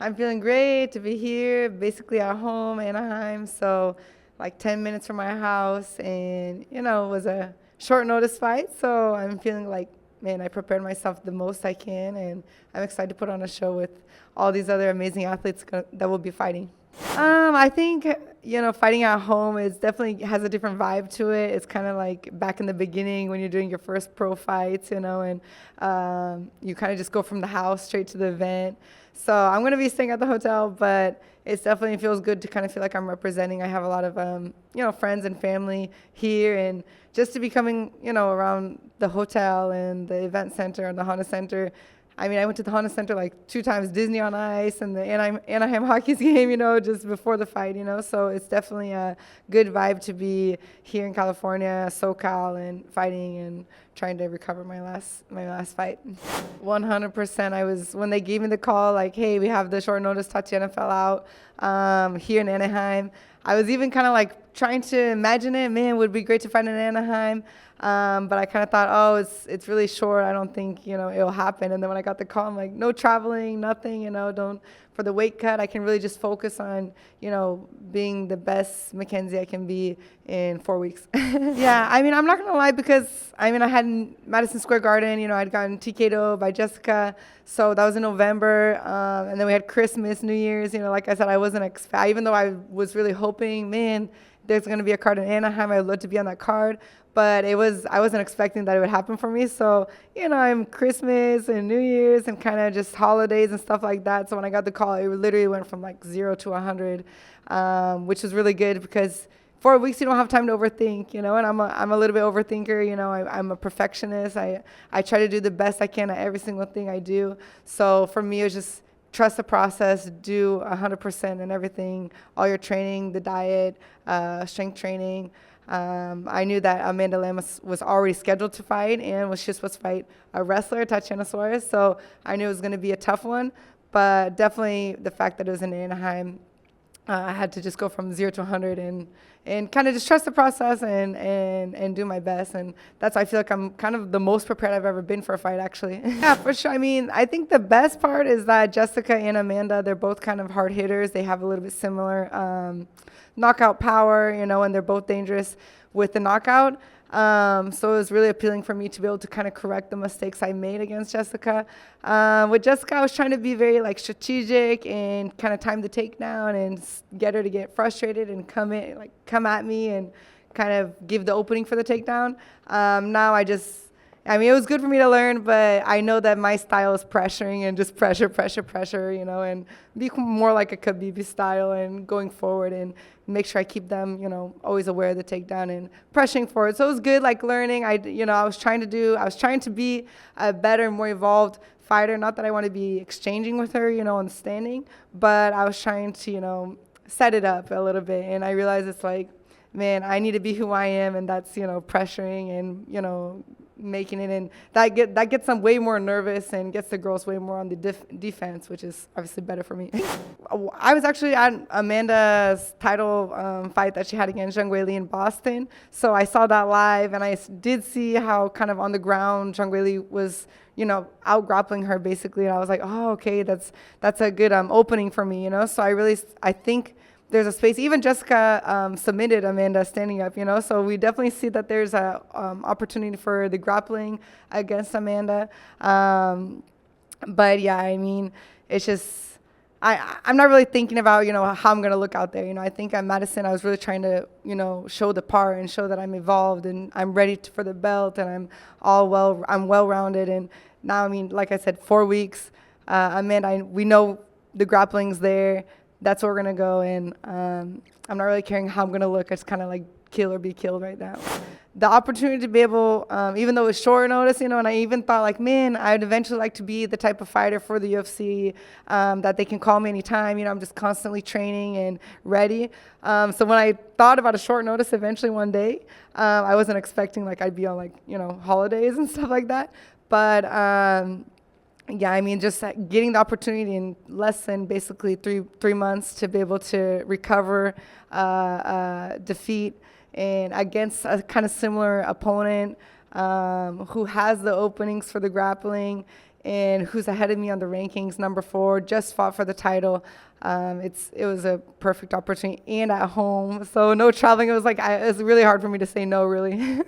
I'm feeling great to be here, basically at home, Anaheim. So, like 10 minutes from my house, and it was a short notice fight. So I'm feeling like, man, I prepared myself the most I can, and I'm excited to put on a show with all these other amazing athletes that will be fighting. I think fighting at home is definitely has a different vibe to it. It's kind of like back in the beginning when you're doing your first pro fights, and you kind of just go from the house straight to the event. So I'm gonna be staying at the hotel, but it definitely feels good to kind of feel like I'm representing. I have a lot of friends and family here, and just to be coming around the hotel and the event center and the Honda Center. I mean, I went to the Honda Center like 2 times, Disney on Ice and the Anaheim Hockey's game, just before the fight, So it's definitely a good vibe to be here in California, SoCal, and fighting and trying to recover my last fight. 100%. When they gave me the call, like, hey, we have the short notice Tatiana fell out here in Anaheim. I was even kind of like trying to imagine it. Man, it would be great to fight in Anaheim. But I kind of thought, oh, it's really short. I don't think, it'll happen. And then when I got the call, I'm like, no traveling, nothing, don't, for the weight cut, I can really just focus on, being the best Mackenzie I can be in 4 weeks. Yeah, I mean, I'm not going to lie because, I had Madison Square Garden, I'd gotten TK'd by Jessica. So that was in November. And then we had Christmas, New Year's, like I said, I wasn't even though I was really hoping, man, there's going to be a card in Anaheim. I'd love to be on that card. But I wasn't expecting that it would happen for me. So, I'm Christmas and New Year's and kind of just holidays and stuff like that. So when I got the call, it literally went from like 0 to 100, which was really good because 4 weeks you don't have time to overthink, and I'm a little bit overthinker, I'm a perfectionist. I try to do the best I can at every single thing I do. So for me, it was just trust the process, do 100% in everything, all your training, the diet, strength training. I knew that Amanda Lamas was already scheduled to fight and she was supposed to fight a wrestler, Tatiana Suarez. So I knew it was going to be a tough one, but definitely the fact that it was in Anaheim, I had to just go from 0 to 100 and kind of just trust the process and do my best. And that's why I feel like I'm kind of the most prepared I've ever been for a fight, actually. Yeah, for sure. I think the best part is that Jessica and Amanda, they're both kind of hard hitters. They have a little bit similar knockout power, and they're both dangerous with the knockout. So it was really appealing for me to be able to kind of correct the mistakes I made against Jessica. With Jessica, I was trying to be very strategic and kind of time the takedown and get her to get frustrated and come at me and kind of give the opening for the takedown. Now it was good for me to learn, but I know that my style is pressuring and just pressure, and be more like a Khabib style and going forward and make sure I keep them, always aware of the takedown and pressuring forward. So it was good, learning. I was trying to be a better, more evolved fighter. Not that I want to be exchanging with her, on the standing, but I was trying to, set it up a little bit. And I realized it's like, man, I need to be who I am, and that's, pressuring and, making it, and that gets them way more nervous and gets the girls way more on the defense, which is obviously better for me. I was actually at Amanda's title fight that she had against Zhang Weili in Boston, so I saw that live, and I did see how kind of on the ground Zhang Weili was, out grappling her basically, and I was like, oh, okay, that's a good opening for me, So I think there's a space. Even Jessica submitted Amanda standing up, So we definitely see that there's a opportunity for the grappling against Amanda. But yeah, it's just I'm not really thinking about how I'm gonna look out there. I think at Madison I was really trying to show the part and show that I'm evolved and I'm ready for the belt and I'm well-rounded. And now like I said, 4 weeks. Amanda, we know the grappling's there. That's where we're going to go, and I'm not really caring how I'm going to look. It's kind of like kill or be killed right now. The opportunity to be able, even though it's short notice, and I even thought, man, I'd eventually like to be the type of fighter for the UFC that they can call me anytime. I'm just constantly training and ready. So when I thought about a short notice eventually one day, I wasn't expecting I'd be on holidays and stuff like that. But yeah, just getting the opportunity in less than basically three months to be able to recover defeat and against a kind of similar opponent who has the openings for the grappling and who's ahead of me on the rankings, number 4, just fought for the title. It was a perfect opportunity and at home, so no traveling. It was really hard for me to say no, really.